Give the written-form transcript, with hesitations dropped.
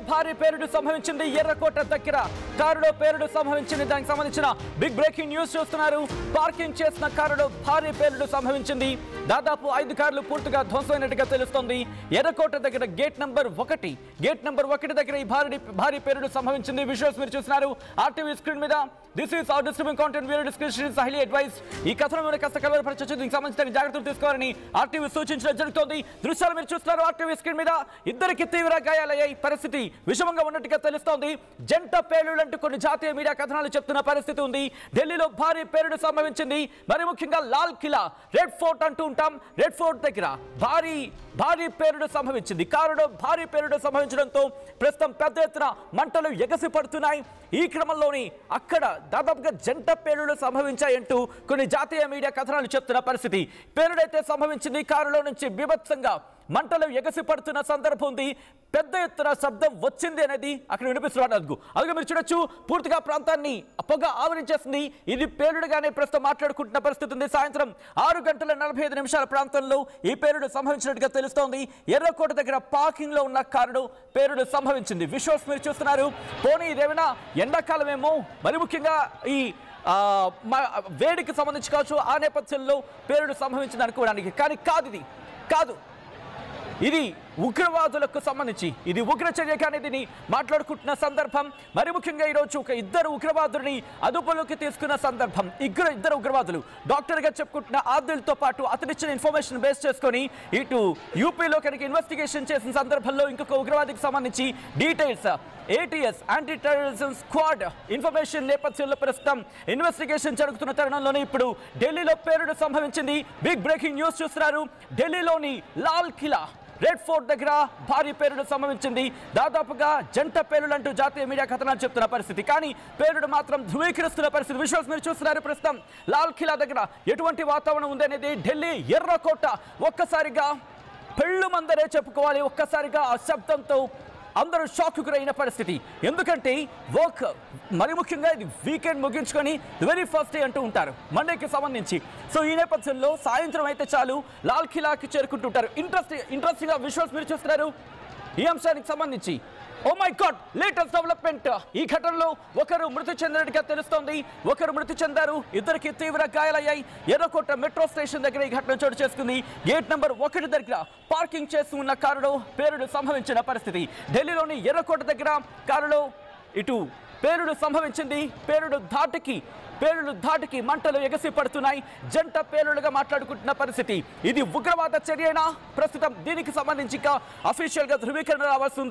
భారీ పేలుడు సంభవించింది ఎర్రకోట దగ్గర కారులో పేలుడు సంభవించింది దానికి సంబంధించిన బిగ్ బ్రేకింగ్ న్యూస్ చూస్తున్నారు పార్కింగ్ చేసిన కారులో భారీ పేలుడు సంభవించింది దాదాపు 5 కార్లు పూర్తిగా ధ్వంసమైనట్టుగా తెలుస్తోంది ఎర్రకోట దగ్గర గేట్ నంబర్ 1 దగ్గర ఈ భారీ పేలుడు సంభవించింది విజువల్స్ మీరు చూస్తున్నారు ఆర్టీవీ స్క్రీన్ మీద this is our distributing content video description is highly advised ఈ కథనం మీద కాస్త కలవరపరచొచ్చు దీనికి సంబంధించిన జాగ్రత్తలు తీసుకోవాలని ఆర్టీవీ సూచించడం జరుగుతోంది దృశ్యాలు మీరు చూస్తున్నారు ఆర్టీవీ స్క్రీన్ మీద ఇద్దరికి తీవ్ర గాయాలయ్యాయి పరిస్థితి విషమంగా ఉన్నట్టుగా తెలుస్తోంది జంట పేలుడు అంటూ కొన్ని జాతీయ మీడియా కథనాలు చెప్తున్న పరిస్థితి ఉంది ఢిల్లీలో భారీ పేలుడు సంభవించింది మరి ముఖ్యంగా లాల్ కిలా రెడ్ ఫోర్ట్ అంటూ ఉంటాం రెడ్ ఫోర్ట్ దగ్గర భారీ పేలుడు సంభవించింది కారులో భారీ పేలుడు సంభవించడంతో ప్రస్తుతం పెద్ద ఎత్తున మంటలు ఎగసి పడుతున్నాయి ఈ క్రమంలోని అక్కడ దాదాపుగా జంట పేలుడు సంభవించాయంటూ కొన్ని జాతీయ మీడియా కథనాలు చెప్తున్న పరిస్థితి పేలుడైతే సంభవించింది కారులో నుంచి బీభత్సంగా మంటలు ఎగసి పడుతున్న సందర్భం ఉంది పెద్ద ఎత్తున శబ్దం వచ్చింది అనేది అక్కడ వినిపిస్తున్నారు అలాగే మీరు చూడొచ్చు పూర్తిగా ప్రాంతాన్ని పొగ ఆవరించేస్తుంది ఇది పేలుడుగానే ప్రస్తుతం మాట్లాడుకుంటున్న పరిస్థితి ఉంది సాయంత్రం 6:45 ప్రాంతంలో ఈ పేలుడు సంభవించినట్టుగా తెలుస్తోంది ఎర్రకోట దగ్గర పార్కింగ్ లో ఉన్న కారులో పేలుడు సంభవించింది విజువల్స్ మీరు చూస్తున్నారు పోనీ ఇదేమైనా ఎండాకాలమేమో మరి ముఖ్యంగా ఈ వేడికి సంబంధించి కావచ్చు ఆ నేపథ్యంలో పేలుడు సంభవించింది అనుకోవడానికి కానీ కాదు ఇది ఉగ్రవాదులకు సంబంధించి ఇది ఉగ్ర చర్య కానీ దీన్ని మాట్లాడుకుంటున్న సందర్భం మరి ముఖ్యంగా ఈరోజు ఒక ఇద్దరు ఉగ్రవాదుల్ని అదుపులోకి తీసుకున్న సందర్భం ఇద్దరు ఉగ్రవాదులు డాక్టర్గా చెప్పుకుంటున్న ఆదిల్తో పాటు అతనిచ్చిన ఇన్ఫర్మేషన్ బేస్ చేసుకొని ఇటు యూపీలో కనుక ఇన్వెస్టిగేషన్ చేసిన సందర్భంలో ఇంకొక ఉగ్రవాదికి సంబంధించి details ATS anti terrorism squad information నేపథ్యంలో ప్రస్తుతం ఇన్వెస్టిగేషన్ జరుగుతున్న తరుణంలోనే ఇప్పుడు ఢిల్లీలో పేలుడు సంభవించింది బిగ్ బ్రేకింగ్ న్యూస్ చూస్తున్నారు ఢిల్లీలోని లాల్ కిలా రెడ్ ఫోర్ట్ దగ్గర భారీ పేలుడు సంభవించింది దాదాపుగా జంట పేలుడు అంటూ జాతీయ మీడియా కథనాలు చెప్తున్న పరిస్థితి కానీ పేలుడు మాత్రం ధృవీకరిస్తున్న పరిస్థితి విజువల్స్ మీరు చూస్తున్నారు ప్రస్తుతం లాల్ కిలా దగ్గర ఎటువంటి వాతావరణం ఉందనేది ఢిల్లీ ఎర్రకోట ఒక్కసారిగా పెళ్ళు మందరే చెప్పుకోవాలి ఒక్కసారిగా ఆ శబ్దంతో అందరూ షాక్ గురైన పరిస్థితి ఎందుకంటే వర్క్ మరి ముఖ్యంగా ఇది వీకెండ్ ముగించుకొని వెరీ ఫస్ట్ డే అంటూ ఉంటారు మండేకి సంబంధించి సో ఈ నేపథ్యంలో సాయంత్రం అయితే చాలు లాల్ కిలాకి చేరుకుంటుంటారు ఇంట్రెస్టింగ్ విజువల్స్ మీరు చూస్తున్నారు ఈ అంశానికి సంబంధించి oh my god latest development ఈ ఘటనలో ఒకరు మృతి చెందినట్టుగా తెలుస్తోంది ఒకరు మృతి చెందారు ఇద్దరికి తీవ్ర గాయాలయ్యాయి ఎర్రకోట మెట్రో స్టేషన్ దగ్గర ఈ ఘటన చోటు చేసుకుంది గేట్ నంబర్ 1 దగ్గర పార్కింగ్ చేస్తూ ఉన్న కారులో పేలుడు సంభవించిన పరిస్థితి ఢిల్లీలోని ఎర్రకోట దగ్గర కారులో ఇటు పేలుడు సంభవించింది పేలుడు ధాటికి మంటలు ఎగసి పడుతున్నాయి జంట పేలుడుగా మాట్లాడుకుంటున్న పరిస్థితి ఇది ఉగ్రవాద చర్యనా ప్రస్తుతం దీనికి సంబంధించి అఫీషియల్ గా ధృవీకరణ రావాల్సి